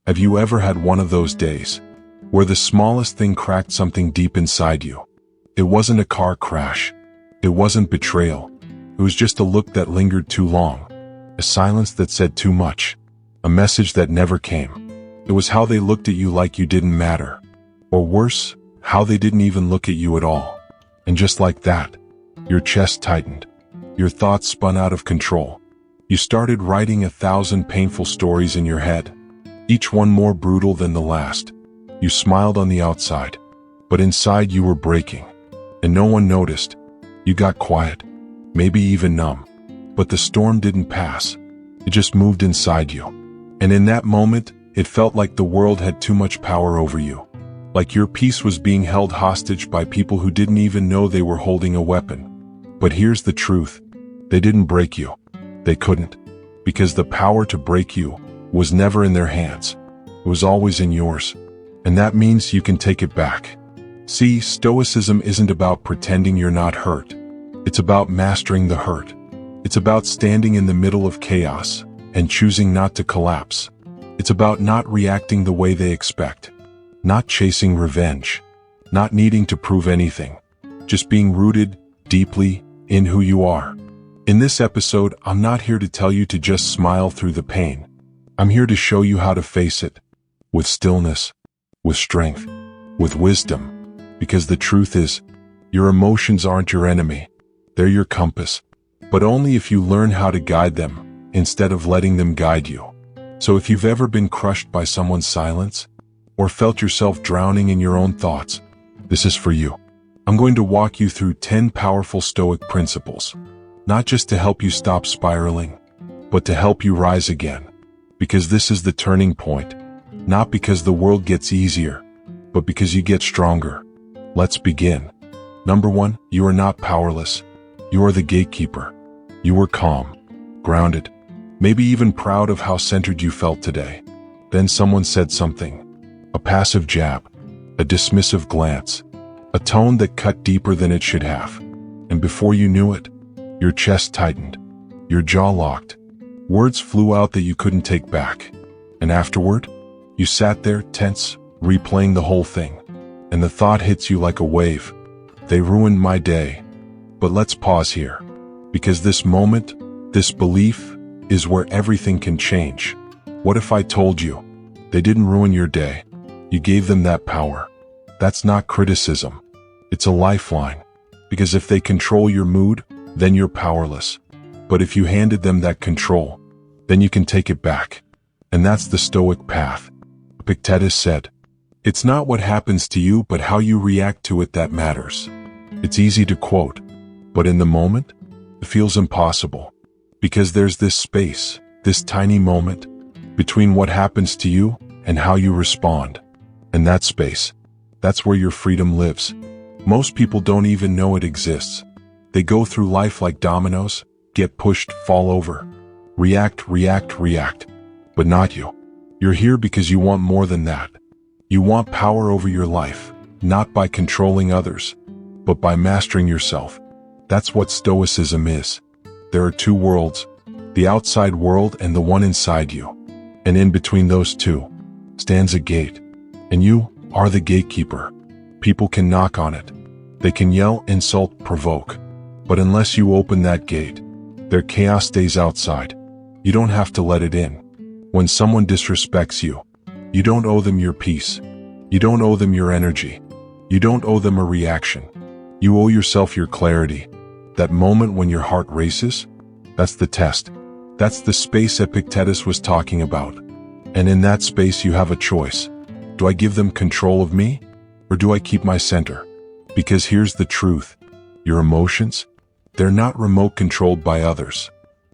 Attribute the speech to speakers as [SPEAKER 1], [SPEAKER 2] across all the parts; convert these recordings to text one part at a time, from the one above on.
[SPEAKER 1] Have you ever had one of those days where the smallest thing cracked something deep inside you? It wasn't a car crash. It wasn't betrayal. It was just a look that lingered too long, a silence that said too much, a message that never came. It was how they looked at you like you didn't matter. Or worse, how they didn't even look at you at all. And just like that, your chest tightened. Your thoughts spun out of control. You started writing 1,000 painful stories in your head, each one more brutal than the last. You smiled on the outside, but inside you were breaking. And no one noticed. You got quiet, maybe even numb. But the storm didn't pass. It just moved inside you. And in that moment, it felt like the world had too much power over you. Like your peace was being held hostage by people who didn't even know they were holding a weapon. But here's the truth. They didn't break you. They couldn't. Because the power to break you was never in their hands. It was always in yours. And that means you can take it back. See, Stoicism isn't about pretending you're not hurt. It's about mastering the hurt. It's about standing in the middle of chaos and choosing not to collapse. It's about not reacting the way they expect. Not chasing revenge. Not needing to prove anything. Just being rooted deeply in who you are. In this episode, I'm not here to tell you to just smile through the pain. I'm here to show you how to face it. With stillness. With strength. With wisdom. Because the truth is, your emotions aren't your enemy. They're your compass. But only if you learn how to guide them, instead of letting them guide you. So if you've ever been crushed by someone's silence, or felt yourself drowning in your own thoughts, this is for you. I'm going to walk you through 10 powerful Stoic principles. Not just to help you stop spiraling, but to help you rise again. Because this is the turning point. Not because the world gets easier, but because you get stronger. Let's begin. Number 1, you are not powerless. You are the gatekeeper. You were calm, grounded, maybe even proud of how centered you felt today. Then someone said something. A passive jab, a dismissive glance, a tone that cut deeper than it should have. And before you knew it, your chest tightened, your jaw locked. Words flew out that you couldn't take back. And afterward, you sat there tense, replaying the whole thing. And the thought hits you like a wave. They ruined my day. But let's pause here. Because this moment, this belief, is where everything can change. What if I told you they didn't ruin your day? You gave them that power. That's not criticism. It's a lifeline. Because if they control your mood, then you're powerless. But if you handed them that control, then you can take it back. And that's the Stoic path. Epictetus said, "It's not what happens to you but how you react to it that matters." It's easy to quote, but in the moment, it feels impossible. Because there's this space, this tiny moment, between what happens to you and how you respond. And that space, that's where your freedom lives. Most people don't even know it exists. They go through life like dominoes, get pushed, fall over. React, react, react. But not you. You're here because you want more than that. You want power over your life, not by controlling others, but by mastering yourself. That's what Stoicism is. There are two worlds, the outside world and the one inside you. And in between those two stands a gate. And you are the gatekeeper. People can knock on it. They can yell, insult, provoke. But unless you open that gate, their chaos stays outside. You don't have to let it in. When someone disrespects you, you don't owe them your peace. You don't owe them your energy. You don't owe them a reaction. You owe yourself your clarity. That moment when your heart races, that's the test. That's the space Epictetus was talking about. And in that space you have a choice. Do I give them control of me? Or do I keep my center? Because here's the truth. Your emotions, they're not remote controlled by others.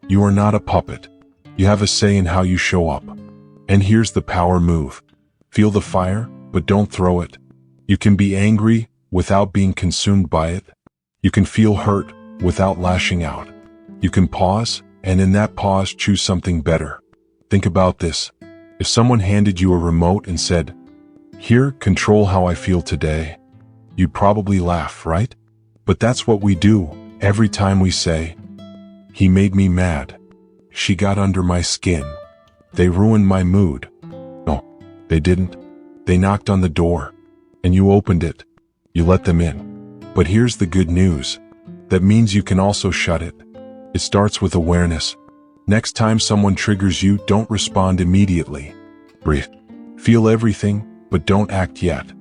[SPEAKER 1] You are not a puppet. You have a say in how you show up. And here's the power move. Feel the fire, but don't throw it. You can be angry without being consumed by it. You can feel hurt without lashing out. You can pause, and in that pause choose something better. Think about this. If someone handed you a remote and said, "Here, control how I feel today," you'd probably laugh, right? But that's what we do every time we say, "He made me mad. She got under my skin. They ruined my mood." No, They didn't. They knocked on the door, and you opened it. You let them in. But here's the good news. That means you can also shut it. It starts with awareness. Next time someone triggers you, don't respond immediately. Breathe. Feel everything, but don't act yet.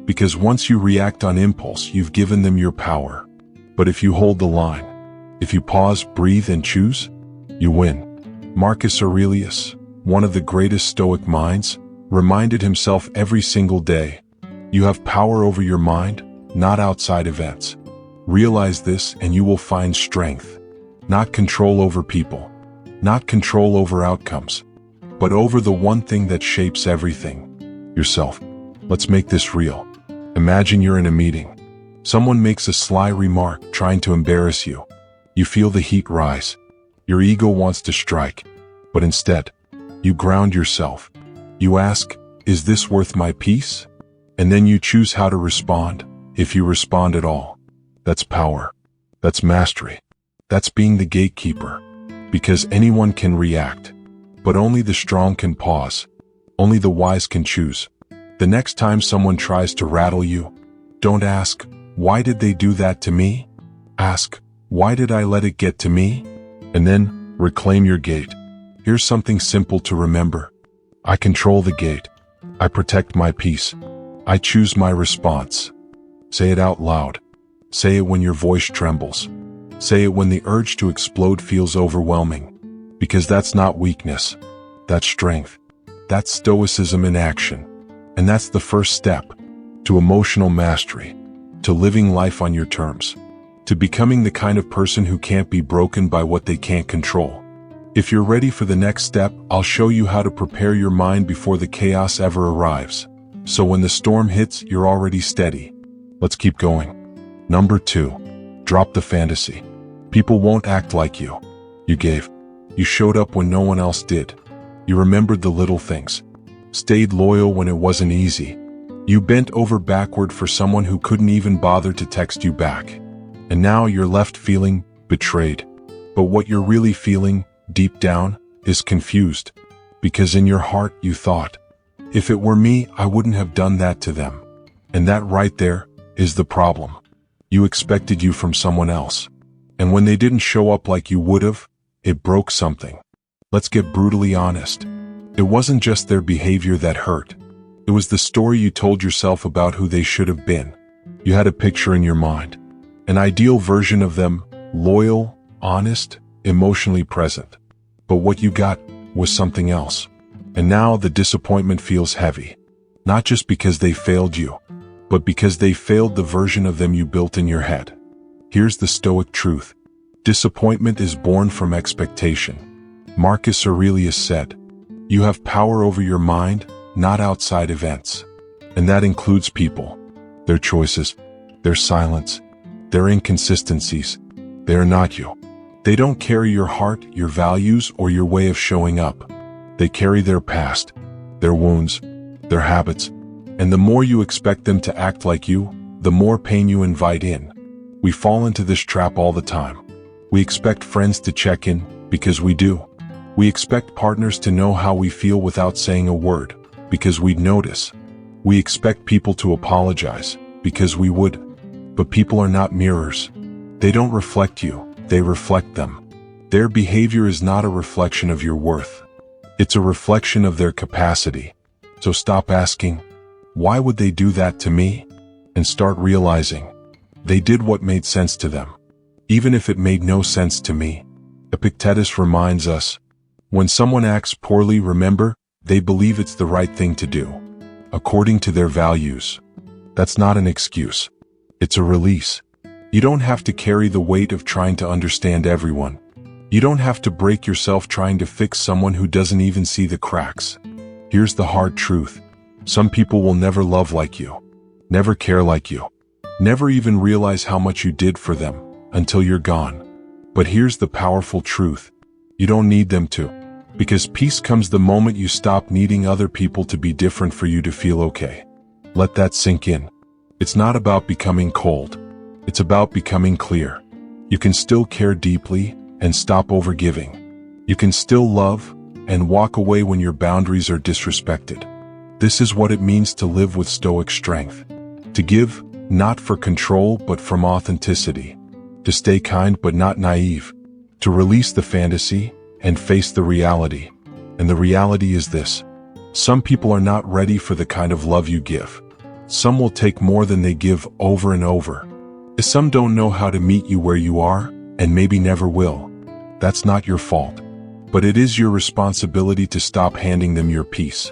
[SPEAKER 1] Because once you react on impulse, you've given them your power. But if you hold the line, if you pause, breathe, and choose, you win. Marcus Aurelius, one of the greatest Stoic minds, reminded himself every single day, you have power over your mind, not outside events. Realize this and you will find strength. Not control over people, not control over outcomes, but over the one thing that shapes everything, yourself. Let's make this real. Imagine you're in a meeting. Someone makes a sly remark trying to embarrass you. You feel the heat rise. Your ego wants to strike, but instead, you ground yourself. You ask, is this worth my peace? And then you choose how to respond, if you respond at all. That's power. That's mastery. That's being the gatekeeper. Because anyone can react, but only the strong can pause. Only the wise can choose. The next time someone tries to rattle you, don't ask, why did they do that to me? Ask, why did I let it get to me? And then, reclaim your gate. Here's something simple to remember. I control the gate. I protect my peace. I choose my response. Say it out loud. Say it when your voice trembles. Say it when the urge to explode feels overwhelming. Because that's not weakness. That's strength. That's Stoicism in action. And that's the first step to emotional mastery, to living life on your terms, to becoming the kind of person who can't be broken by what they can't control. If you're ready for the next step, I'll show you how to prepare your mind before the chaos ever arrives. So when the storm hits, you're already steady. Let's keep going. Number 2, drop the fantasy. People won't act like you. You gave. You showed up when no one else did. You remembered the little things. Stayed loyal when it wasn't easy. You bent over backward for someone who couldn't even bother to text you back. And now you're left feeling betrayed. But what you're really feeling, deep down, is confused. Because in your heart you thought, if it were me, I wouldn't have done that to them. And that right there is the problem. You expected you from someone else. And when they didn't show up like you would have, it broke something. Let's get brutally honest. It wasn't just their behavior that hurt. It was the story you told yourself about who they should have been. You had a picture in your mind. An ideal version of them, loyal, honest, emotionally present. But what you got was something else. And now the disappointment feels heavy. Not just because they failed you, but because they failed the version of them you built in your head. Here's the Stoic truth. Disappointment is born from expectation. Marcus Aurelius said, you have power over your mind, not outside events. And that includes people, their choices, their silence, their inconsistencies. They are not you. They don't carry your heart, your values, or your way of showing up. They carry their past, their wounds, their habits. And the more you expect them to act like you, the more pain you invite in. We fall into this trap all the time. We expect friends to check in, because we do. We expect partners to know how we feel without saying a word, because we'd notice. We expect people to apologize, because we would. But people are not mirrors. They don't reflect you, they reflect them. Their behavior is not a reflection of your worth. It's a reflection of their capacity. So stop asking, why would they do that to me? And start realizing, they did what made sense to them, even if it made no sense to me. Epictetus reminds us, when someone acts poorly, remember, they believe it's the right thing to do, according to their values. That's not an excuse. It's a release. You don't have to carry the weight of trying to understand everyone. You don't have to break yourself trying to fix someone who doesn't even see the cracks. Here's the hard truth. Some people will never love like you, never care like you, never even realize how much you did for them until you're gone. But here's the powerful truth. You don't need them to. Because peace comes the moment you stop needing other people to be different for you to feel okay. Let that sink in. It's not about becoming cold. It's about becoming clear. You can still care deeply and stop overgiving. You can still love and walk away when your boundaries are disrespected. This is what it means to live with Stoic strength. To give, not for control but from authenticity. To stay kind but not naive. To release the fantasy and face the reality. And the reality is this. Some people are not ready for the kind of love you give. Some will take more than they give over and over. Some don't know how to meet you where you are, and maybe never will. That's not your fault. But it is your responsibility to stop handing them your peace.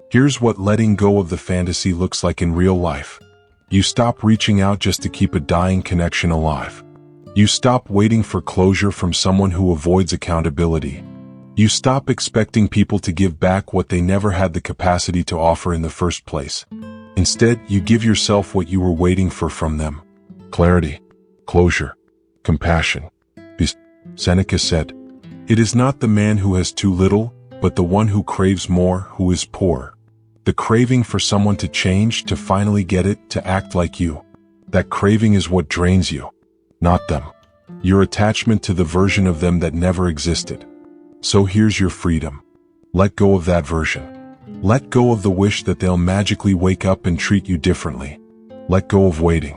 [SPEAKER 1] Here's what letting go of the fantasy looks like in real life. You stop reaching out just to keep a dying connection alive. You stop waiting for closure from someone who avoids accountability. You stop expecting people to give back what they never had the capacity to offer in the first place. Instead, you give yourself what you were waiting for from them. Clarity, closure, compassion. Seneca said, "It is not the man who has too little, but the one who craves more who is poor." The craving for someone to change, to finally get it, to act like you. That craving is what drains you, not them. Your attachment to the version of them that never existed. So here's your freedom. Let go of that version. Let go of the wish that they'll magically wake up and treat you differently. Let go of waiting.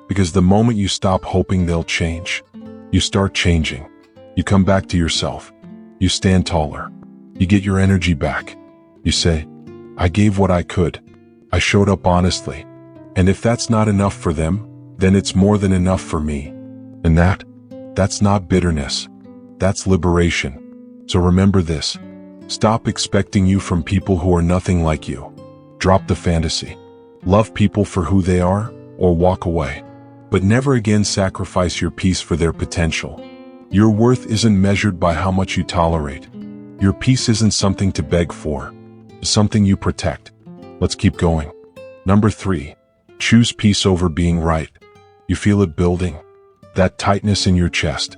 [SPEAKER 1] Because the moment you stop hoping they'll change, you start changing. You come back to yourself. You stand taller. You get your energy back. You say, "I gave what I could. I showed up honestly. And if that's not enough for them, then it's more than enough for me." And that's not bitterness. That's liberation. So remember this. Stop expecting you from people who are nothing like you. Drop the fantasy. Love people for who they are, or walk away. But never again sacrifice your peace for their potential. Your worth isn't measured by how much you tolerate. Your peace isn't something to beg for. It's something you protect. Let's keep going. Number 3. Choose peace over being right. You feel it building? That tightness in your chest.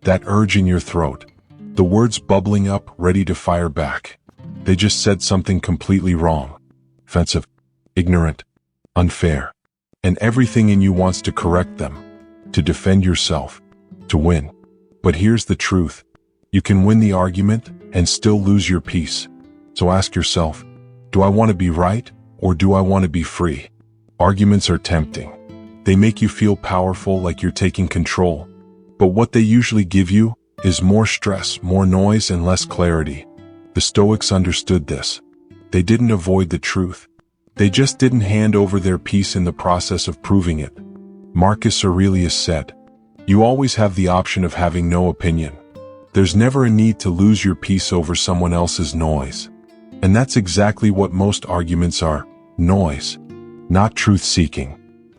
[SPEAKER 1] That urge in your throat. The words bubbling up, ready to fire back. They just said something completely wrong. Offensive. Ignorant. Unfair. And everything in you wants to correct them. To defend yourself. To win. But here's the truth. You can win the argument and still lose your peace. So ask yourself, do I want to be right, or do I want to be free? Arguments are tempting. They make you feel powerful, like you're taking control. But what they usually give you is more stress, more noise, and less clarity. The Stoics understood this. They didn't avoid the truth. They just didn't hand over their peace in the process of proving it. Marcus Aurelius said, "You always have the option of having no opinion. There's never a need to lose your peace over someone else's noise." And that's exactly what most arguments are. Noise. Not truth-seeking.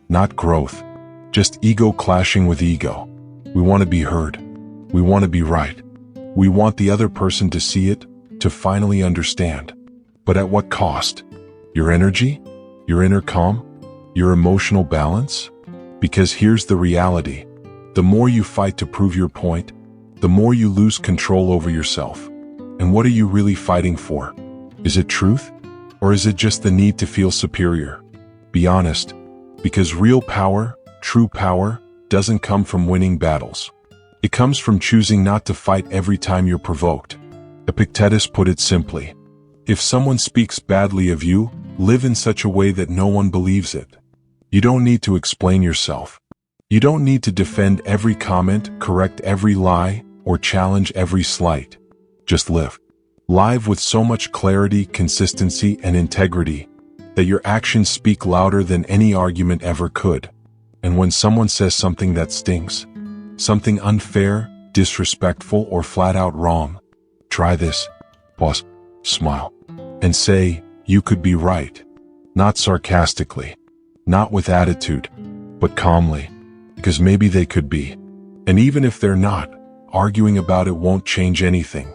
[SPEAKER 1] Not growth. Just ego clashing with ego. We want to be heard. We want to be right. We want the other person to see it, to finally understand. But at what cost? Your energy? Your inner calm? Your emotional balance? Because here's the reality. The more you fight to prove your point, the more you lose control over yourself. And what are you really fighting for? Is it truth? Or is it just the need to feel superior? Be honest. Because real power, true power, doesn't come from winning battles. It comes from choosing not to fight every time you're provoked. Epictetus put it simply. If someone speaks badly of you, live in such a way that no one believes it. You don't need to explain yourself. You don't need to defend every comment, correct every lie, or challenge every slight. Just live. Live with so much clarity, consistency, and integrity that your actions speak louder than any argument ever could. And when someone says something that stings, something unfair, disrespectful, or flat out wrong, try this. Pause, smile, and say, "You could be right." Not sarcastically, not with attitude, but calmly, because maybe they could be. And even if they're not, arguing about it won't change anything.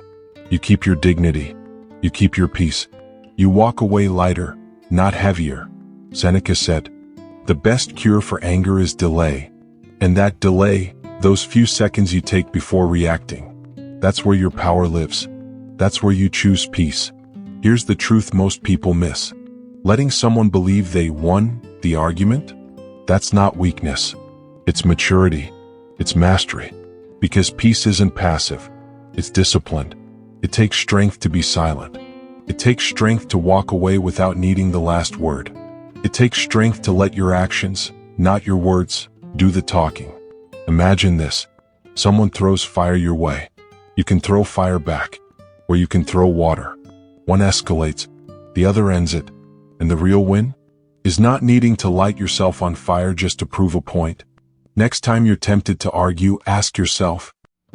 [SPEAKER 1] You keep your dignity. You keep your peace. You walk away lighter, not heavier. Seneca said, "The best cure for anger is delay." And that delay, those few seconds you take before reacting, that's where your power lives. That's where you choose peace. Here's the truth most people miss. Letting someone believe they won the argument? That's not weakness. It's maturity. It's mastery. Because peace isn't passive. It's disciplined. It takes strength to be silent. It takes strength to walk away without needing the last word. It takes strength to let your actions, not your words, do the talking. Imagine this. Someone throws fire your way. You can throw fire back, or you can throw water. One escalates, the other ends it. And the real win is not needing to light yourself on fire just to prove a point. Next time you're tempted to argue, ask yourself,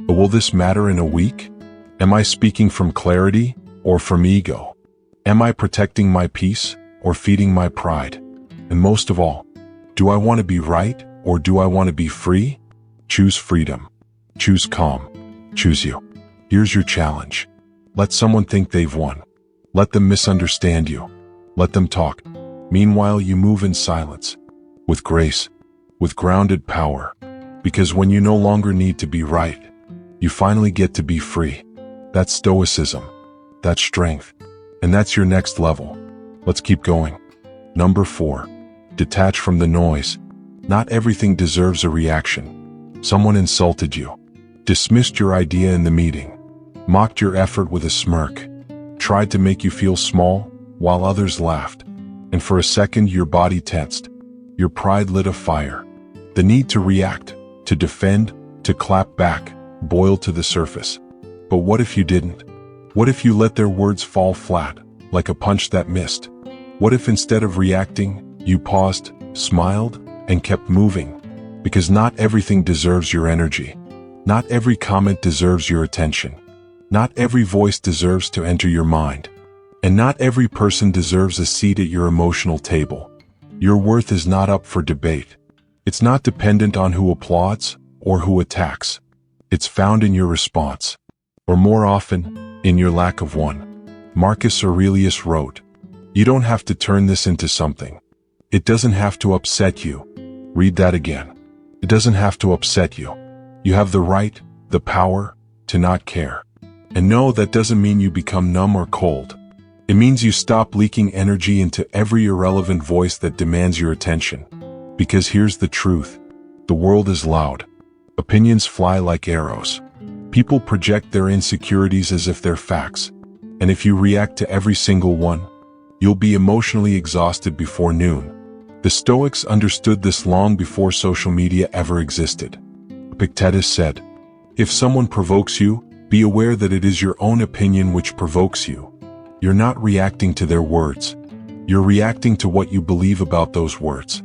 [SPEAKER 1] will this matter in a week? Am I speaking from clarity or from ego? Am I protecting my peace or feeding my pride? And most of all, do I want to be right or do I want to be free? Choose freedom. Choose calm. Choose you. Here's your challenge. Let someone think they've won. Let them misunderstand you. Let them talk. Meanwhile, you move in silence, with grace, with grounded power. Because when you no longer need to be right, you finally get to be free. That's Stoicism. That's strength. And that's your next level. Let's keep going. Number 4. Detach from the noise. Not everything deserves a reaction. Someone insulted you, dismissed your idea in the meeting, mocked your effort with a smirk, tried to make you feel small while others laughed. And for a second your body tensed. Your pride lit a fire. The need to react, to defend, to clap back, boiled to the surface. But what if you didn't? What if you let their words fall flat, like a punch that missed? What if instead of reacting, you paused, smiled, and kept moving? Because not everything deserves your energy. Not every comment deserves your attention. Not every voice deserves to enter your mind. And not every person deserves a seat at your emotional table. Your worth is not up for debate. It's not dependent on who applauds or who attacks. It's found in your response, or more often, in your lack of one. Marcus Aurelius wrote, "You don't have to turn this into something. It doesn't have to upset you." Read that again. It doesn't have to upset you. You have the right, the power, to not care. And no, that doesn't mean you become numb or cold. It means you stop leaking energy into every irrelevant voice that demands your attention. Because here's the truth. The world is loud. Opinions fly like arrows. People project their insecurities as if they're facts. And if you react to every single one, you'll be emotionally exhausted before noon. The Stoics understood this long before social media ever existed. Epictetus said, "If someone provokes you, be aware that it is your own opinion which provokes you." You're not reacting to their words. You're reacting to what you believe about those words.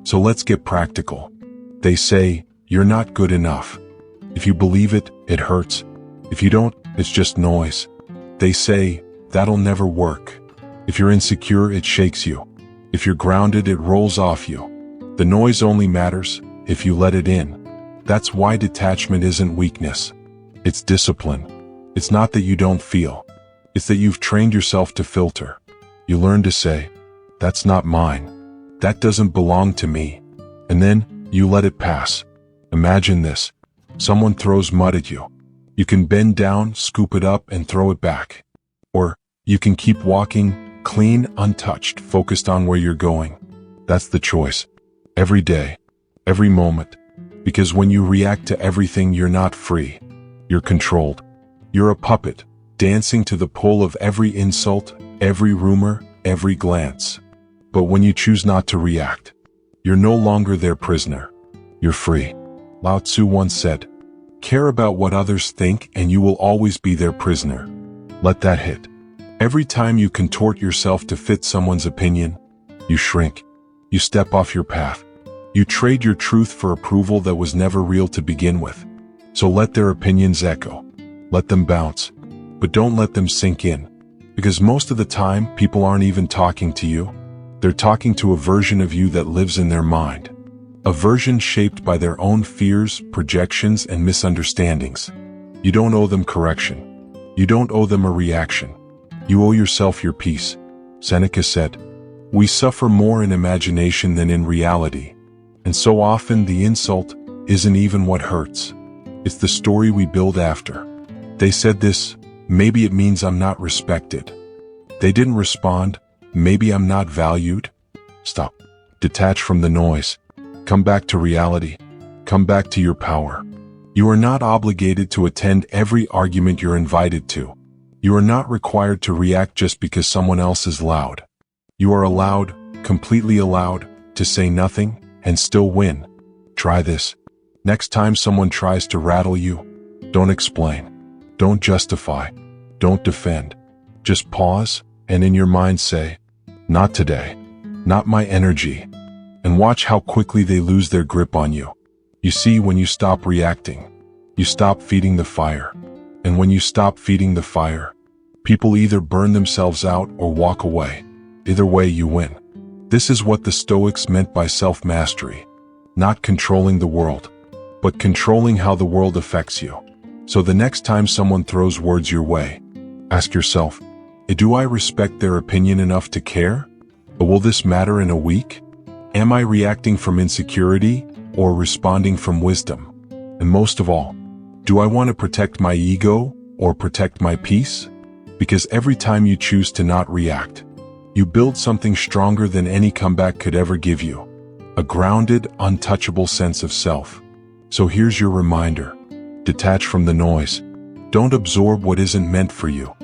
[SPEAKER 1] So let's get practical. They say, you're not good enough. If you believe it, it hurts. If you don't, it's just noise. They say, that'll never work. If you're insecure, it shakes you. If you're grounded, it rolls off you. The noise only matters if you let it in. That's why detachment isn't weakness. It's discipline. It's not that you don't feel. It's that you've trained yourself to filter. You learn to say, that's not mine. That doesn't belong to me. And then, you let it pass. Imagine this. Someone throws mud at you. You can bend down, scoop it up, and throw it back. Or, you can keep walking, clean, untouched, focused on where you're going. That's the choice. Every day. Every moment. Because when you react to everything, you're not free. You're controlled. You're a puppet, dancing to the pull of every insult, every rumor, every glance. But when you choose not to react, you're no longer their prisoner. You're free. Lao Tzu once said, "Care about what others think and you will always be their prisoner." Let that hit. Every time you contort yourself to fit someone's opinion, you shrink. You step off your path. You trade your truth for approval that was never real to begin with. So let their opinions echo. Let them bounce. But don't let them sink in. Because most of the time, people aren't even talking to you. They're talking to a version of you that lives in their mind. A version shaped by their own fears, projections, and misunderstandings. You don't owe them correction. You don't owe them a reaction. You owe yourself your peace. Seneca said, "We suffer more in imagination than in reality." And so often the insult isn't even what hurts. It's the story we build after. They said this, maybe it means I'm not respected. They didn't respond, maybe I'm not valued. Stop. Detach from the noise. Come back to reality. Come back to your power. You are not obligated to attend every argument you're invited to. You are not required to react just because someone else is loud. You are allowed, completely allowed, to say nothing and still win. Try this. Next time someone tries to rattle you, don't explain, don't justify, don't defend. Just pause and in your mind say, "Not today, not my energy," and watch how quickly they lose their grip on you. You see, when you stop reacting, you stop feeding the fire. And when you stop feeding the fire, people either burn themselves out or walk away. Either way, you win. This is what the Stoics meant by self-mastery. Not controlling the world, but controlling how the world affects you. So the next time someone throws words your way, ask yourself, do I respect their opinion enough to care? Or will this matter in a week? Am I reacting from insecurity or responding from wisdom? And most of all, do I want to protect my ego or protect my peace? Because every time you choose to not react, you build something stronger than any comeback could ever give you. A grounded, untouchable sense of self. So here's your reminder. Detach from the noise. Don't absorb what isn't meant for you.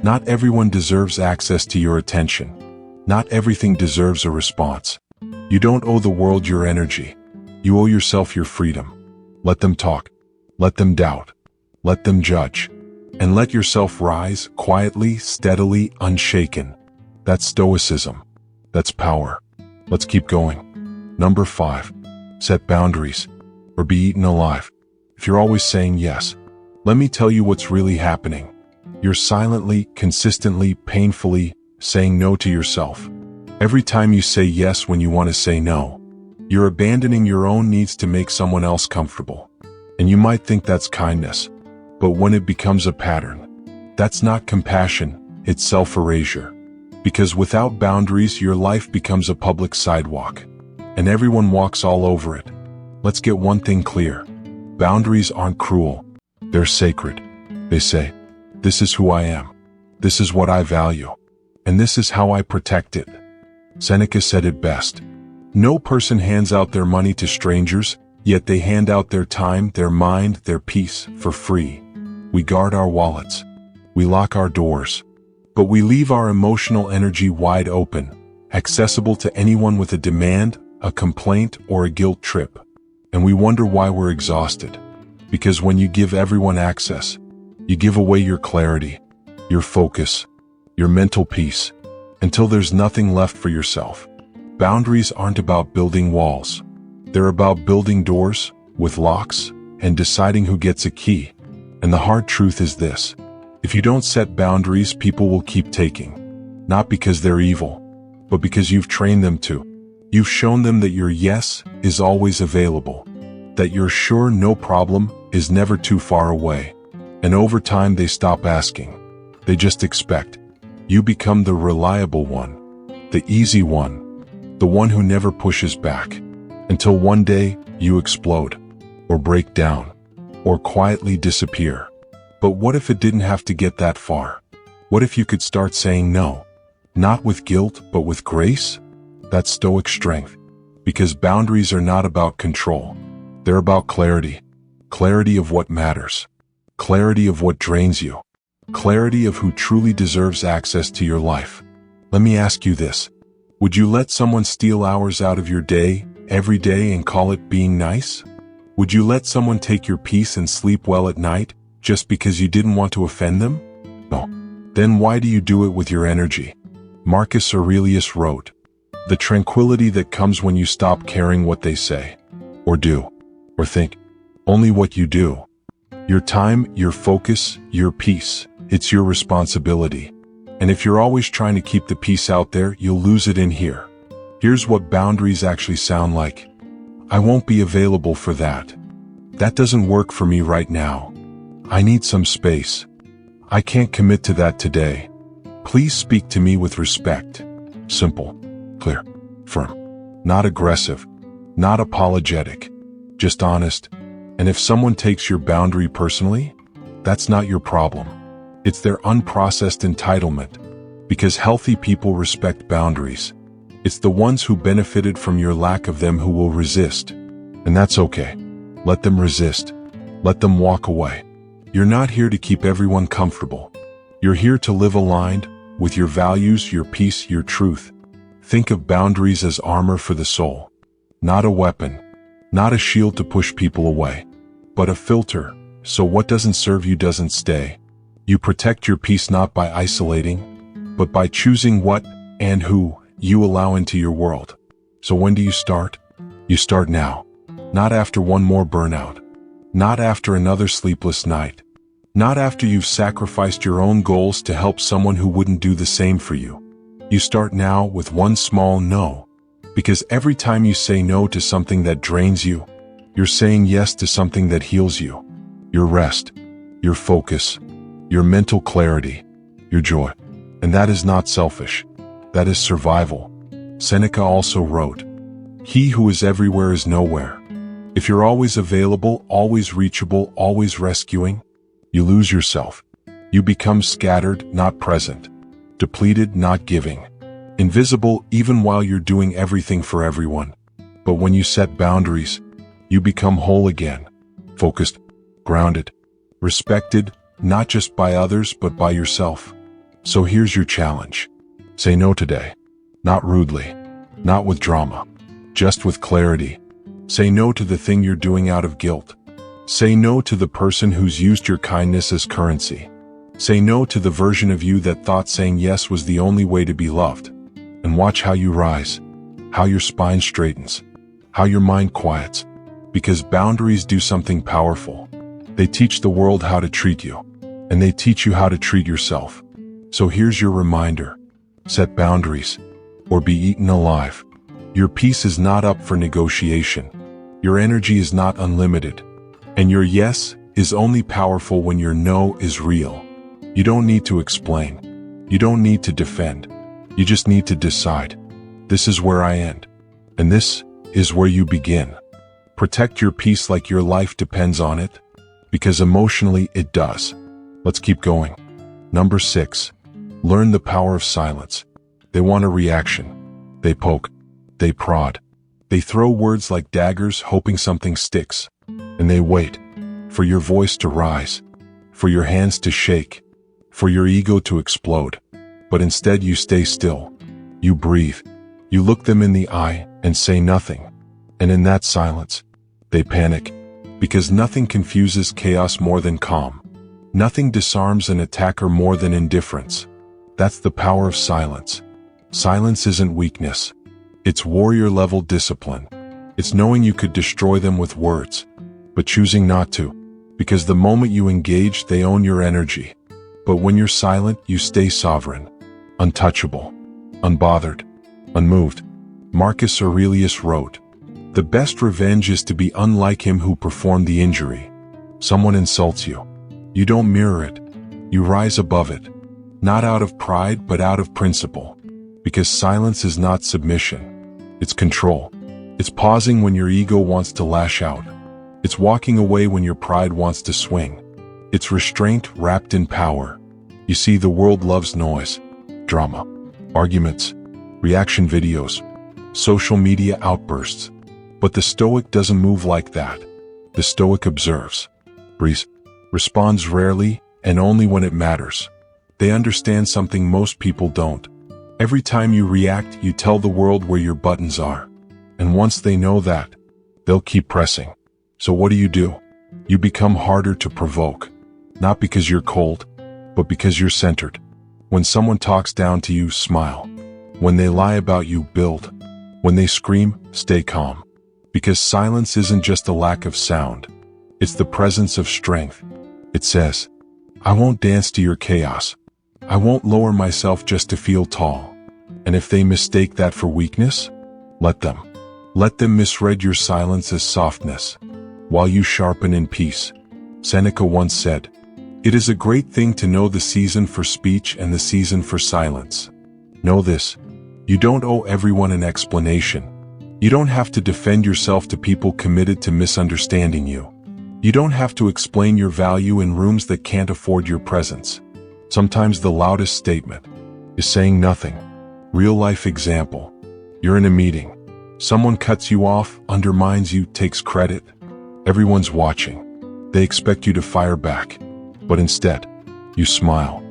[SPEAKER 1] Not everyone deserves access to your attention. Not everything deserves a response. You don't owe the world your energy. You owe yourself your freedom. Let them talk. Let them doubt. Let them judge. And let yourself rise quietly, steadily, unshaken. That's Stoicism. That's power. Let's keep going. Number 5. Set boundaries, or be eaten alive. If you're always saying yes, let me tell you what's really happening. You're silently, consistently, painfully saying no to yourself. Every time you say yes when you want to say no, you're abandoning your own needs to make someone else comfortable. And you might think that's kindness, but when it becomes a pattern, that's not compassion, it's self-erasure. Because without boundaries, your life becomes a public sidewalk, and everyone walks all over it. Let's get one thing clear. Boundaries aren't cruel. They're sacred. They say, this is who I am. This is what I value. And this is how I protect it. Seneca said it best. No person hands out their money to strangers, yet they hand out their time, their mind, their peace for free. We guard our wallets. We lock our doors. But we leave our emotional energy wide open, accessible to anyone with a demand, a complaint, or a guilt trip. And we wonder why we're exhausted. Because when you give everyone access, you give away your clarity, your focus, your mental peace, until there's nothing left for yourself. Boundaries aren't about building walls. They're about building doors with locks and deciding who gets a key. And the hard truth is this. If you don't set boundaries, people will keep taking. Not because they're evil, but because you've trained them to. You've shown them that your yes is always available, that your sure no problem is never too far away. And over time they stop asking. They just expect. You become the reliable one, the easy one, the one who never pushes back, until one day you explode, or break down, or quietly disappear. But what if it didn't have to get that far? What if you could start saying no? Not with guilt, but with grace? That's Stoic strength. Because boundaries are not about control. They're about clarity. Clarity of what matters. Clarity of what drains you. Clarity of who truly deserves access to your life. Let me ask you this. Would you let someone steal hours out of your day, every day, and call it being nice? Would you let someone take your peace and sleep well at night, just because you didn't want to offend them? No. Then why do you do it with your energy? Marcus Aurelius wrote, "The tranquility that comes when you stop caring what they say, or do, or think, only what you do. Your time, your focus, your peace, it's your responsibility. And if you're always trying to keep the peace out there, you'll lose it in here." Here's what boundaries actually sound like. I won't be available for that. That doesn't work for me right now. I need some space. I can't commit to that today. Please speak to me with respect. Simple, clear, firm. Not aggressive, not apologetic, just honest. And if someone takes your boundary personally, that's not your problem. It's their unprocessed entitlement. Because healthy people respect boundaries. It's the ones who benefited from your lack of them who will resist. And that's okay. Let them resist. Let them walk away. You're not here to keep everyone comfortable. You're here to live aligned with your values, your peace, your truth. Think of boundaries as armor for the soul. Not a weapon, not a shield to push people away, but a filter, so what doesn't serve you doesn't stay. You protect your peace not by isolating, but by choosing what and who you allow into your world. So when do you start? You start now. Not after one more burnout. Not after another sleepless night. Not after you've sacrificed your own goals to help someone who wouldn't do the same for you. You start now with one small no. Because every time you say no to something that drains you, you're saying yes to something that heals you. Your rest, your focus, your mental clarity, your joy. And that is not selfish. That is survival. Seneca also wrote, "He who is everywhere is nowhere." If you're always available, always reachable, always rescuing, you lose yourself. You become scattered, not present. Depleted, not giving. Invisible, even while you're doing everything for everyone. But when you set boundaries, you become whole again. Focused, grounded, respected, not just by others, but by yourself. So here's your challenge. Say no today. Not rudely. Not with drama. Just with clarity. Say no to the thing you're doing out of guilt. Say no to the person who's used your kindness as currency. Say no to the version of you that thought saying yes was the only way to be loved. And watch how you rise, how your spine straightens, how your mind quiets. Because boundaries do something powerful. They teach the world how to treat you, and they teach you how to treat yourself. So here's your reminder. Set boundaries, or be eaten alive. Your peace is not up for negotiation. Your energy is not unlimited. And your yes is only powerful when your no is real. You don't need to explain. You don't need to defend. You just need to decide. This is where I end. And this is where you begin. Protect your peace like your life depends on it, because emotionally it does. Let's keep going. Number 6. Learn the power of silence. They want a reaction. They poke. They prod. They throw words like daggers hoping something sticks. And they wait for your voice to rise, for your hands to shake, for your ego to explode. But instead you stay still. You breathe. You look them in the eye and say nothing. And in that silence, they panic. Because nothing confuses chaos more than calm. Nothing disarms an attacker more than indifference. That's the power of silence. Silence isn't weakness. It's warrior-level discipline. It's knowing you could destroy them with words, but choosing not to. Because the moment you engage, they own your energy. But when you're silent, you stay sovereign. Untouchable. Unbothered. Unmoved. Marcus Aurelius wrote, "The best revenge is to be unlike him who performed the injury." Someone insults you. You don't mirror it. You rise above it. Not out of pride, but out of principle. Because silence is not submission. It's control. It's pausing when your ego wants to lash out. It's walking away when your pride wants to swing. It's restraint wrapped in power. You see, the world loves noise, drama, arguments, reaction videos, social media outbursts. But the Stoic doesn't move like that. The Stoic observes, breathes, responds rarely, and only when it matters. They understand something most people don't. Every time you react, you tell the world where your buttons are. And once they know that, they'll keep pressing. So what do? You become harder to provoke. Not because you're cold, but because you're centered. When someone talks down to you, smile. When they lie about you, build. When they scream, stay calm. Because silence isn't just a lack of sound. It's the presence of strength. It says, I won't dance to your chaos. I won't lower myself just to feel tall. And if they mistake that for weakness, let them. Let them misread your silence as softness, while you sharpen in peace. Seneca once said, "It is a great thing to know the season for speech and the season for silence." Know this, you don't owe everyone an explanation. You don't have to defend yourself to people committed to misunderstanding you. You don't have to explain your value in rooms that can't afford your presence. Sometimes the loudest statement is saying nothing. Real life example. You're in a meeting. Someone cuts you off, undermines you, takes credit. Everyone's watching. They expect you to fire back. But instead, you smile.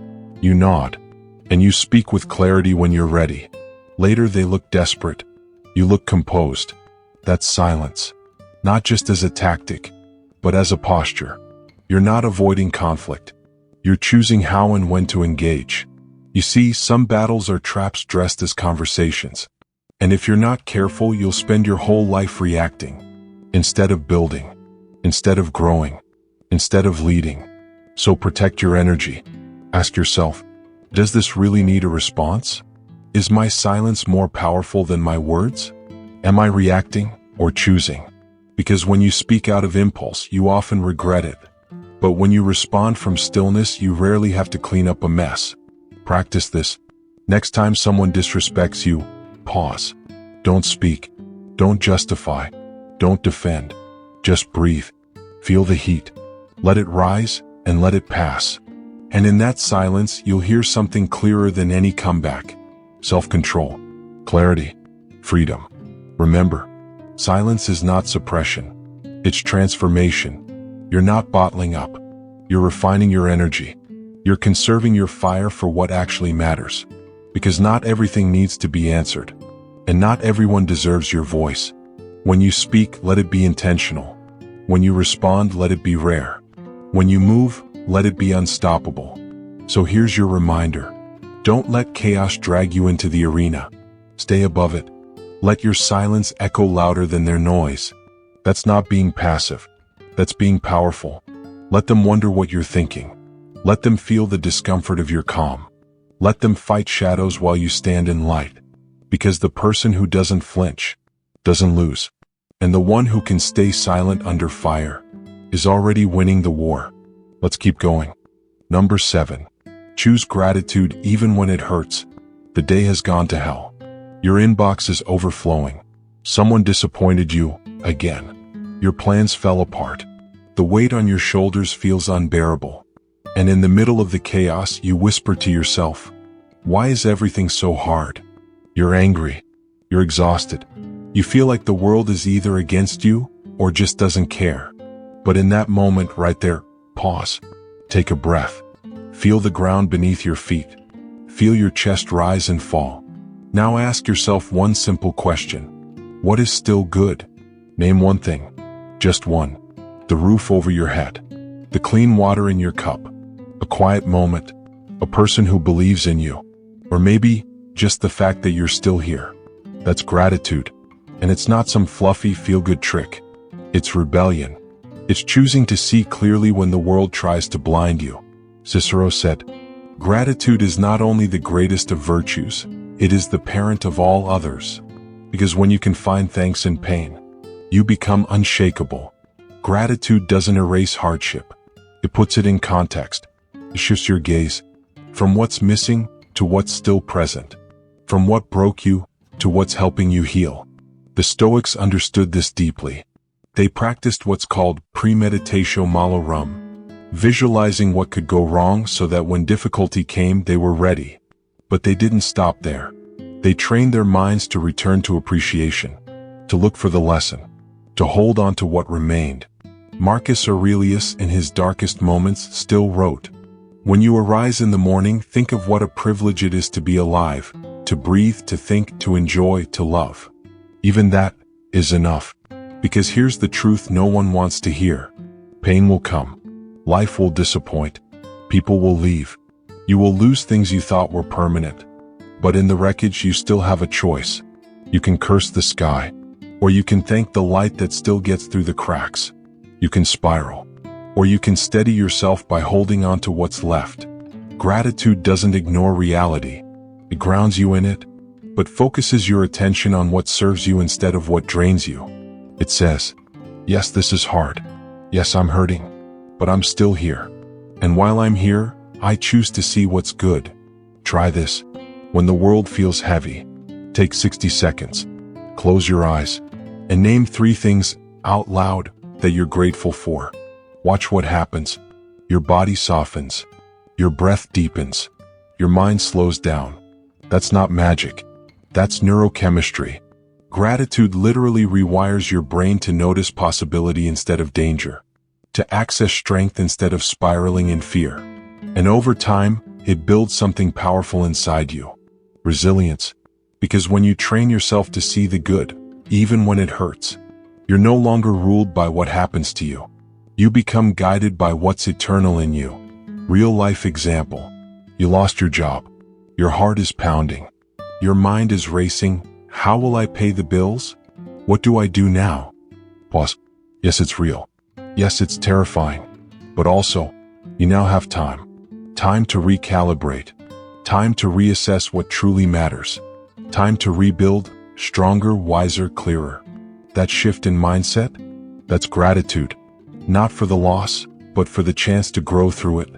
[SPEAKER 1] You nod. And you speak with clarity when you're ready. Later they look desperate. You look composed. That's silence. Not just as a tactic, but as a posture. You're not avoiding conflict. You're choosing how and when to engage. You see, some battles are traps dressed as conversations. And if you're not careful, you'll spend your whole life reacting, instead of building, instead of growing, instead of leading. So protect your energy. Ask yourself, does this really need a response? Is my silence more powerful than my words? Am I reacting or choosing? Because when you speak out of impulse, you often regret it. But when you respond from stillness, you rarely have to clean up a mess. Practice this. Next time someone disrespects you, pause. Don't speak. Don't justify. Don't defend. Just breathe. Feel the heat. Let it rise and let it pass. And in that silence, you'll hear something clearer than any comeback. Self-control, clarity, freedom. Remember, silence is not suppression. It's transformation. You're not bottling up. You're refining your energy. You're conserving your fire for what actually matters. Because not everything needs to be answered. And not everyone deserves your voice. When you speak, let it be intentional. When you respond, let it be rare. When you move, let it be unstoppable. So here's your reminder. Don't let chaos drag you into the arena. Stay above it. Let your silence echo louder than their noise. That's not being passive. That's being powerful. Let them wonder what you're thinking. Let them feel the discomfort of your calm. Let them fight shadows while you stand in light. Because the person who doesn't flinch doesn't lose. And the one who can stay silent under fire is already winning the war. Let's keep going. Number 7. Choose gratitude even when it hurts. The day has gone to hell. Your inbox is overflowing. Someone disappointed you again. Your plans fell apart. The weight on your shoulders feels unbearable. And in the middle of the chaos, you whisper to yourself, why is everything so hard? You're angry. You're exhausted. You feel like the world is either against you or just doesn't care. But in that moment right there, pause. Take a breath. Feel the ground beneath your feet. Feel your chest rise and fall. Now ask yourself one simple question. What is still good? Name one thing. Just one. The roof over your head. The clean water in your cup. A quiet moment. A person who believes in you. Or maybe just the fact that you're still here. That's gratitude. And it's not some fluffy feel-good trick. It's rebellion. It's choosing to see clearly when the world tries to blind you. Cicero said, gratitude is not only the greatest of virtues, it is the parent of all others. Because when you can find thanks in pain, you become unshakable. Gratitude doesn't erase hardship. It puts it in context. It shifts your gaze from what's missing to what's still present, from what broke you to what's helping you heal. The Stoics understood this deeply. They practiced what's called premeditatio malorum, visualizing what could go wrong so that when difficulty came, they were ready. But they didn't stop there. They trained their minds to return to appreciation, to look for the lesson, to hold on to what remained. Marcus Aurelius, in his darkest moments, still wrote, when you arise in the morning, think of what a privilege it is to be alive, to breathe, to think, to enjoy, to love. Even that is enough. Because here's the truth no one wants to hear. Pain will come. Life will disappoint. People will leave. You will lose things you thought were permanent. But in the wreckage, you still have a choice. You can curse the sky, or you can thank the light that still gets through the cracks. You can spiral, or you can steady yourself by holding on to what's left. Gratitude doesn't ignore reality. It grounds you in it, but focuses your attention on what serves you instead of what drains you. It says, yes, this is hard. Yes, I'm hurting, but I'm still here. And while I'm here, I choose to see what's good. Try this. When the world feels heavy, take 60 seconds, close your eyes, and name 3 things out loud that you're grateful for. Watch what happens. Your body softens. Your breath deepens. Your mind slows down. That's not magic. That's neurochemistry. Gratitude literally rewires your brain to notice possibility instead of danger, to access strength instead of spiraling in fear. And over time, it builds something powerful inside you. Resilience. Because when you train yourself to see the good, even when it hurts, you're no longer ruled by what happens to you. You become guided by what's eternal in you. Real life example. You lost your job. Your heart is pounding. Your mind is racing. How will I pay the bills? What do I do now? Pause. Yes, it's real. Yes, it's terrifying. But also, you now have time. Time to recalibrate. Time to reassess what truly matters. Time to rebuild, stronger, wiser, clearer. That shift in mindset? That's gratitude. Not for the loss, but for the chance to grow through it.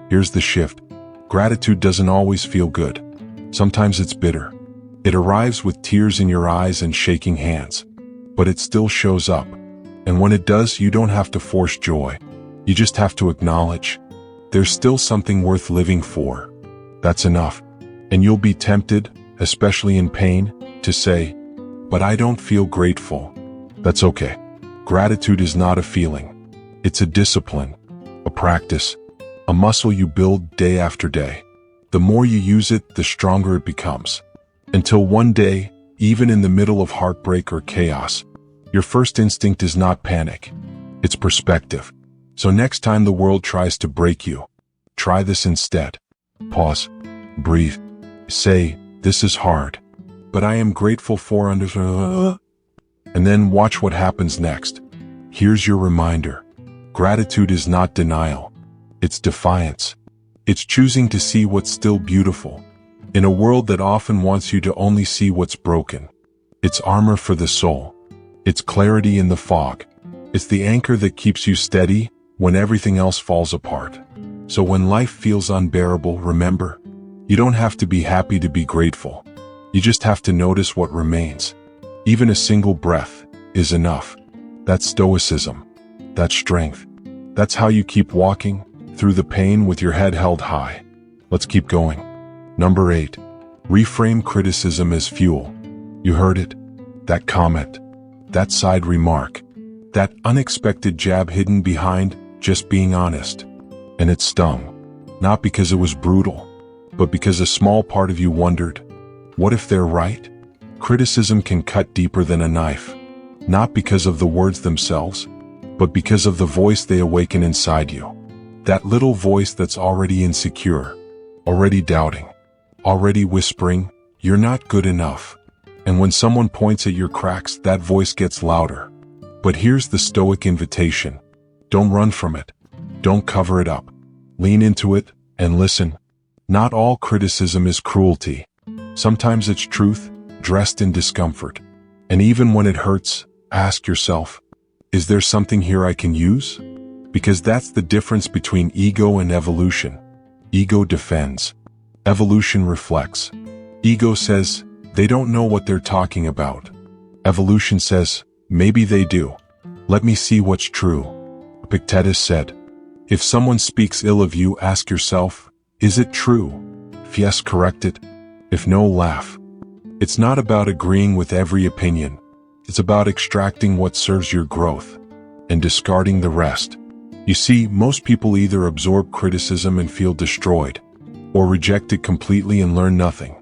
[SPEAKER 1] Here's the shift. Gratitude doesn't always feel good. Sometimes it's bitter. It arrives with tears in your eyes and shaking hands. But it still shows up. And when it does, you don't have to force joy. You just have to acknowledge. There's still something worth living for. That's enough. And you'll be tempted, especially in pain, to say, but I don't feel grateful. That's okay. Gratitude is not a feeling. It's a discipline, a practice, a muscle you build day after day. The more you use it, the stronger it becomes. Until one day, even in the middle of heartbreak or chaos, your first instinct is not panic. It's perspective. So next time the world tries to break you, try this instead. Pause. Breathe. Say, this is hard, but I am grateful for and then watch what happens next. Here's your reminder. Gratitude is not denial. It's defiance. It's choosing to see what's still beautiful. In a world that often wants you to only see what's broken. It's armor for the soul. It's clarity in the fog. It's the anchor that keeps you steady when everything else falls apart. So when life feels unbearable, remember, you don't have to be happy to be grateful. You just have to notice what remains. Even a single breath is enough. That's Stoicism. That's strength. That's how you keep walking through the pain with your head held high. Let's keep going. Number 8. Reframe criticism as fuel. You heard it. That comment. That side remark. That unexpected jab hidden behind just being honest. And it stung. Not because it was brutal, but because a small part of you wondered, what if they're right? Criticism can cut deeper than a knife. Not because of the words themselves, but because of the voice they awaken inside you. That little voice that's already insecure, already doubting, already whispering, you're not good enough. And when someone points at your cracks, that voice gets louder. But here's the Stoic invitation. Don't run from it. Don't cover it up. Lean into it and listen. Not all criticism is cruelty. Sometimes it's truth, dressed in discomfort. And even when it hurts, ask yourself, is there something here I can use? Because that's the difference between ego and evolution. Ego defends. Evolution reflects. Ego says, they don't know what they're talking about. Evolution says, maybe they do. Let me see what's true. Epictetus said, if someone speaks ill of you, ask yourself, is it true? If yes, correct it. If no, laugh. It's not about agreeing with every opinion. It's about extracting what serves your growth and discarding the rest. You see, most people either absorb criticism and feel destroyed, or reject it completely and learn nothing.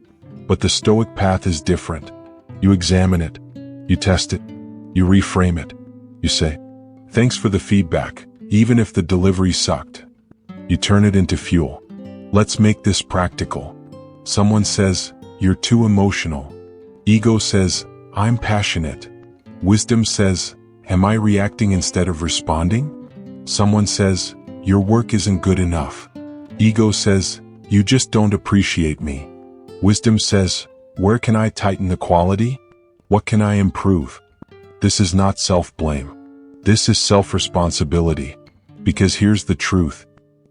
[SPEAKER 1] But the Stoic path is different. You examine it. You test it. You reframe it. You say, thanks for the feedback, even if the delivery sucked. You turn it into fuel. Let's make this practical. Someone says, you're too emotional. Ego says, I'm passionate. Wisdom says, am I reacting instead of responding? Someone says, your work isn't good enough. Ego says, you just don't appreciate me. Wisdom says, where can I tighten the quality? What can I improve? This is not self-blame. This is self-responsibility. Because here's the truth.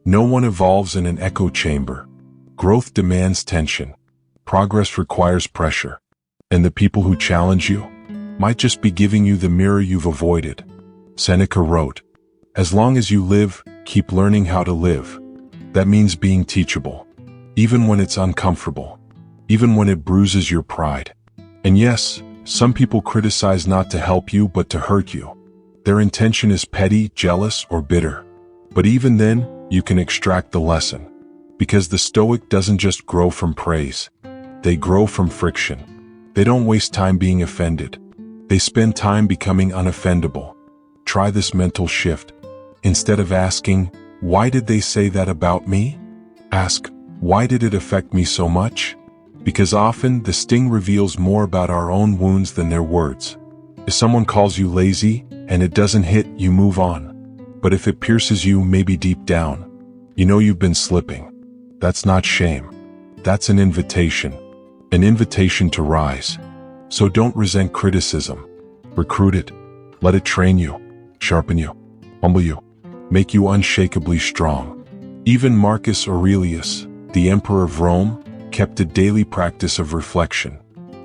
[SPEAKER 1] No one evolves in an echo chamber. Growth demands tension. Progress requires pressure. And the people who challenge you might just be giving you the mirror you've avoided. Seneca wrote, as long as you live, keep learning how to live. That means being teachable. Even when it's uncomfortable. Even when it bruises your pride. And yes, some people criticize not to help you but to hurt you. Their intention is petty, jealous, or bitter. But even then, you can extract the lesson. Because the Stoic doesn't just grow from praise. They grow from friction. They don't waste time being offended. They spend time becoming unoffendable. Try this mental shift. Instead of asking, "Why did they say that about me?" ask, "Why did it affect me so much?" Because often the sting reveals more about our own wounds than their words. If someone calls you lazy and it doesn't hit, you move on. But if it pierces you, maybe deep down, you know you've been slipping. That's not shame. That's an invitation to rise. So don't resent criticism. Recruit it. Let it train you, sharpen you, humble you, make you unshakably strong. Even Marcus Aurelius, the emperor of Rome, kept a daily practice of reflection.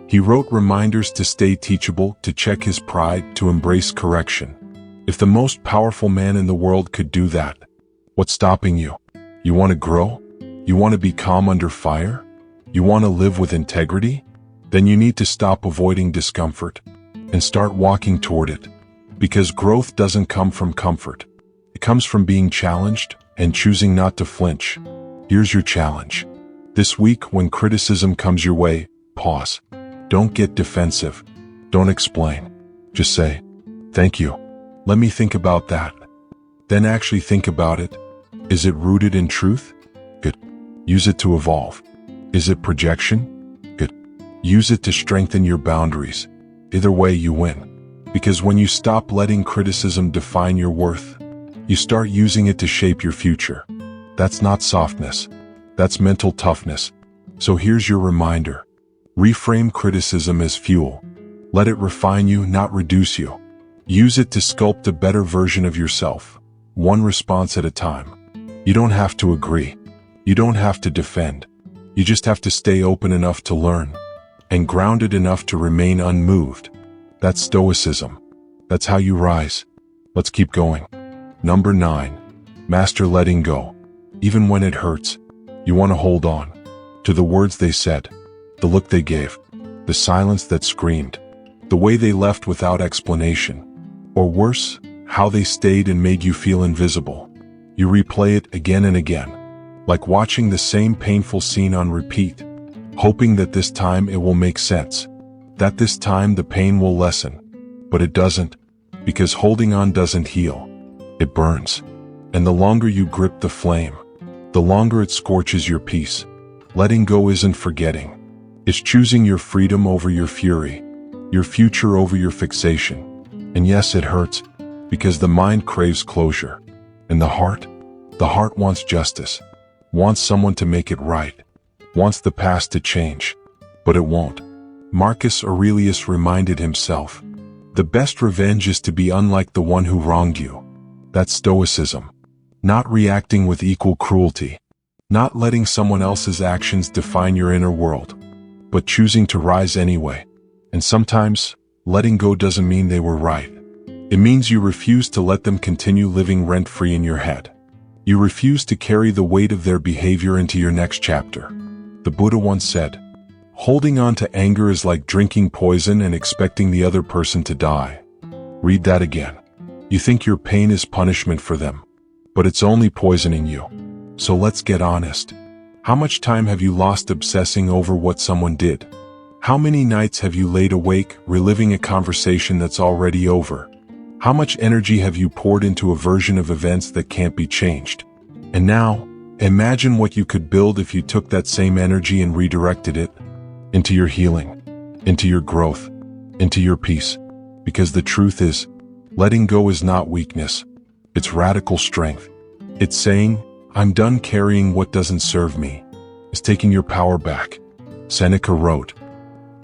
[SPEAKER 1] He wrote reminders to stay teachable, to check his pride, to embrace correction. If the most powerful man in the world could do that, what's stopping you? You want to grow? You want to be calm under fire? You want to live with integrity? Then you need to stop avoiding discomfort and start walking toward it. Because growth doesn't come from comfort. It comes from being challenged and choosing not to flinch. Here's your challenge. This week, when criticism comes your way, pause. Don't get defensive. Don't explain. Just say, "Thank you. Let me think about that." Then actually think about it. Is it rooted in truth? Good. Use it to evolve. Is it projection? Good. Use it to strengthen your boundaries. Either way, you win. Because when you stop letting criticism define your worth, you start using it to shape your future. That's not softness. That's mental toughness. So here's your reminder. Reframe criticism as fuel. Let it refine you, not reduce you. Use it to sculpt a better version of yourself, one response at a time. You don't have to agree. You don't have to defend. You just have to stay open enough to learn and grounded enough to remain unmoved. That's Stoicism. That's how you rise. Let's keep going. Number 9. Master letting go. Even when it hurts, you want to hold on to the words they said, the look they gave, the silence that screamed, the way they left without explanation. Or worse, how they stayed and made you feel invisible. You replay it again and again, like watching the same painful scene on repeat, hoping that this time it will make sense, that this time the pain will lessen. But it doesn't, because holding on doesn't heal. It burns. And the longer you grip the flame, the longer it scorches your peace. Letting go isn't forgetting. It's choosing your freedom over your fury, your future over your fixation. And yes, it hurts, because the mind craves closure. And the heart wants justice, wants someone to make it right, wants the past to change. But it won't. Marcus Aurelius reminded himself, the best revenge is to be unlike the one who wronged you. That's Stoicism. Not reacting with equal cruelty. Not letting someone else's actions define your inner world, but choosing to rise anyway. And sometimes, letting go doesn't mean they were right. It means you refuse to let them continue living rent-free in your head. You refuse to carry the weight of their behavior into your next chapter. The Buddha once said, holding on to anger is like drinking poison and expecting the other person to die. Read that again. You think your pain is punishment for them, but it's only poisoning you. So let's get honest. How much time have you lost obsessing over what someone did? How many nights have you laid awake, reliving a conversation that's already over? How much energy have you poured into a version of events that can't be changed? And now, imagine what you could build if you took that same energy and redirected it into your healing, into your growth, into your peace. Because the truth is, letting go is not weakness. It's radical strength. It's saying, I'm done carrying what doesn't serve me. It's taking your power back. Seneca wrote,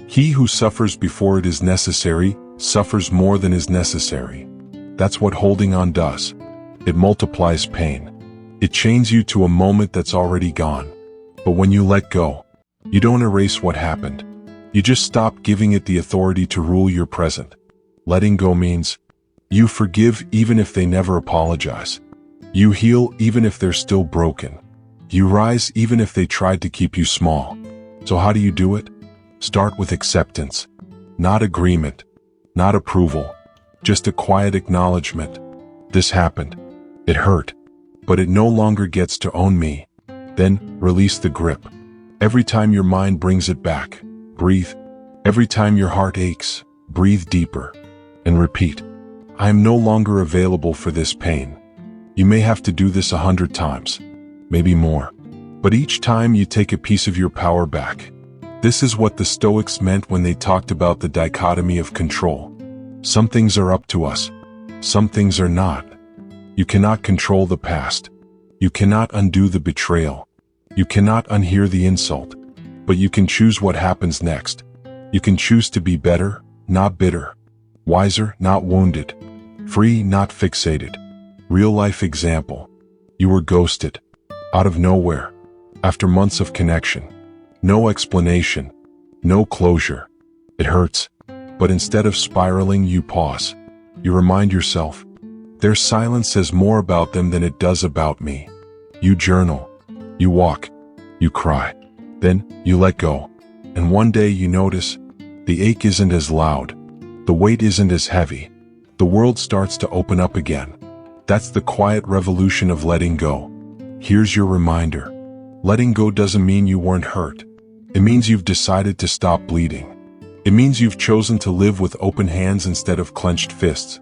[SPEAKER 1] he who suffers before it is necessary, suffers more than is necessary. That's what holding on does. It multiplies pain. It chains you to a moment that's already gone. But when you let go, you don't erase what happened. You just stop giving it the authority to rule your present. Letting go means you forgive even if they never apologize. You heal even if they're still broken. You rise even if they tried to keep you small. So how do you do it? Start with acceptance. Not agreement. Not approval. Just a quiet acknowledgement. This happened. It hurt. But it no longer gets to own me. Then, release the grip. Every time your mind brings it back, breathe. Every time your heart aches, breathe deeper. And repeat, I am no longer available for this pain. You may have to do this 100 times, maybe more. But each time you take a piece of your power back. This is what the Stoics meant when they talked about the dichotomy of control. Some things are up to us. Some things are not. You cannot control the past. You cannot undo the betrayal. You cannot unhear the insult. But you can choose what happens next. You can choose to be better, not bitter. Wiser, not wounded. Free, not fixated. Real life example. You were ghosted. Out of nowhere. After months of connection. No explanation. No closure. It hurts. But instead of spiraling, you pause. You remind yourself, their silence says more about them than it does about me. You journal. You walk. You cry. Then, you let go. And one day you notice, the ache isn't as loud. The weight isn't as heavy. The world starts to open up again. That's the quiet revolution of letting go. Here's your reminder. Letting go doesn't mean you weren't hurt. It means you've decided to stop bleeding. It means you've chosen to live with open hands instead of clenched fists.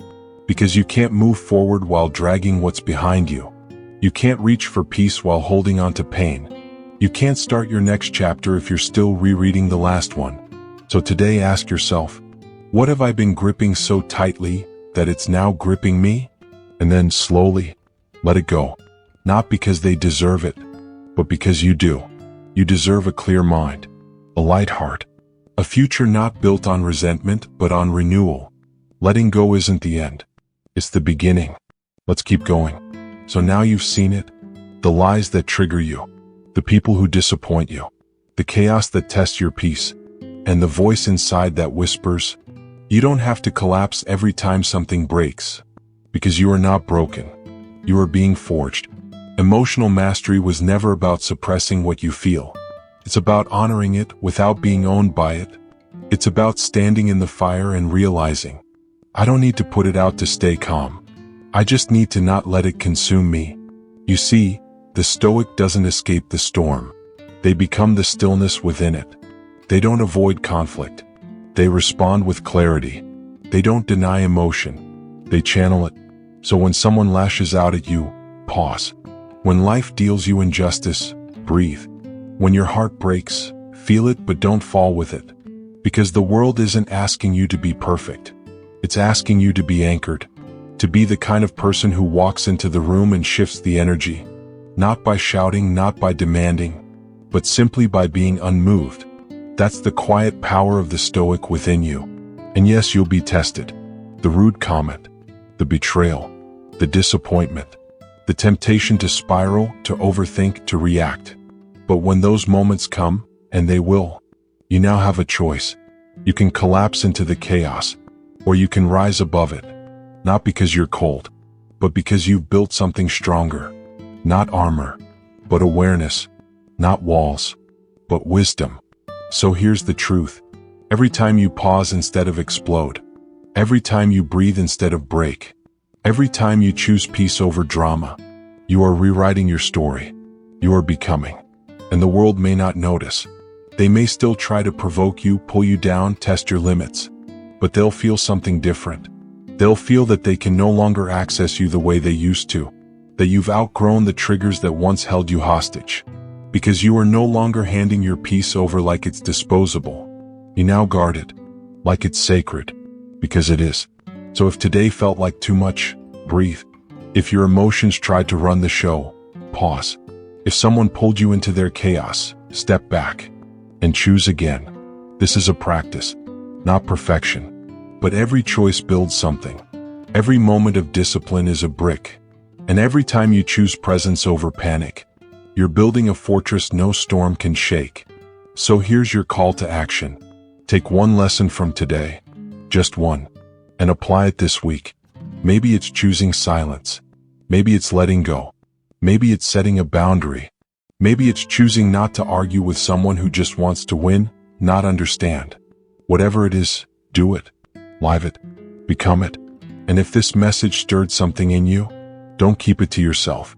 [SPEAKER 1] Because you can't move forward while dragging what's behind you. You can't reach for peace while holding on to pain. You can't start your next chapter if you're still rereading the last one. So today ask yourself, what have I been gripping so tightly that it's now gripping me? And then slowly, let it go. Not because they deserve it, but because you do. You deserve a clear mind, a light heart, a future not built on resentment but on renewal. Letting go isn't the end. It's the beginning. Let's keep going. So now you've seen it. The lies that trigger you. The people who disappoint you. The chaos that tests your peace. And the voice inside that whispers, you don't have to collapse every time something breaks. Because you are not broken. You are being forged. Emotional mastery was never about suppressing what you feel. It's about honoring it without being owned by it. It's about standing in the fire and realizing, I don't need to put it out to stay calm. I just need to not let it consume me. You see, the Stoic doesn't escape the storm. They become the stillness within it. They don't avoid conflict. They respond with clarity. They don't deny emotion. They channel it. So when someone lashes out at you, pause. When life deals you injustice, breathe. When your heart breaks, feel it but don't fall with it. Because the world isn't asking you to be perfect. It's asking you to be anchored. To be the kind of person who walks into the room and shifts the energy. Not by shouting, not by demanding, but simply by being unmoved. That's the quiet power of the Stoic within you. And yes, you'll be tested. The rude comment, the betrayal, the disappointment, the temptation to spiral, to overthink, to react. But when those moments come, and they will, you now have a choice. You can collapse into the chaos, or you can rise above it. Not because you're cold, but because you've built something stronger. Not armor, but awareness. Not walls, but wisdom. So here's the truth. Every time you pause instead of explode. Every time you breathe instead of break. Every time you choose peace over drama. You are rewriting your story. You are becoming. And the world may not notice. They may still try to provoke you, pull you down, test your limits. But they'll feel something different. They'll feel that they can no longer access you the way they used to. That you've outgrown the triggers that once held you hostage. Because you are no longer handing your peace over like it's disposable. You now guard it, like it's sacred. Because it is. So if today felt like too much, breathe. If your emotions tried to run the show, pause. If someone pulled you into their chaos, step back. And choose again. This is a practice, not perfection. But every choice builds something. Every moment of discipline is a brick. And every time you choose presence over panic, you're building a fortress no storm can shake. So here's your call to action. Take one lesson from today, just one, and apply it this week. Maybe it's choosing silence. Maybe it's letting go. Maybe it's setting a boundary. Maybe it's choosing not to argue with someone who just wants to win, not understand. Whatever it is, do it. Live it. Become it. And if this message stirred something in you, don't keep it to yourself.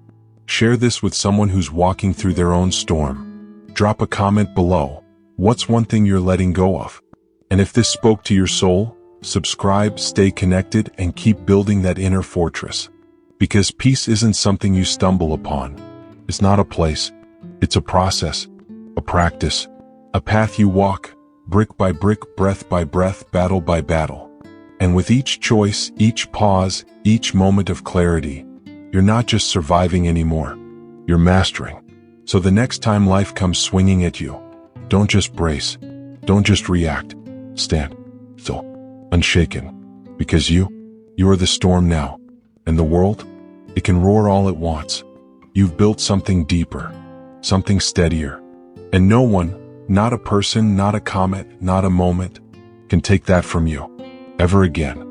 [SPEAKER 1] Share this with someone who's walking through their own storm. Drop a comment below. What's one thing you're letting go of? And if this spoke to your soul, subscribe, stay connected, and keep building that inner fortress. Because peace isn't something you stumble upon. It's not a place. It's a process, a practice, a path you walk, brick by brick, breath by breath, battle by battle. And with each choice, each pause, each moment of clarity, you're not just surviving anymore. You're mastering. So the next time life comes swinging at you, don't just brace. Don't just react. Stand still, unshaken. Because you are the storm now. And the world, it can roar all it wants. You've built something deeper, something steadier. And no one, not a person, not a comet, not a moment, can take that from you, ever again.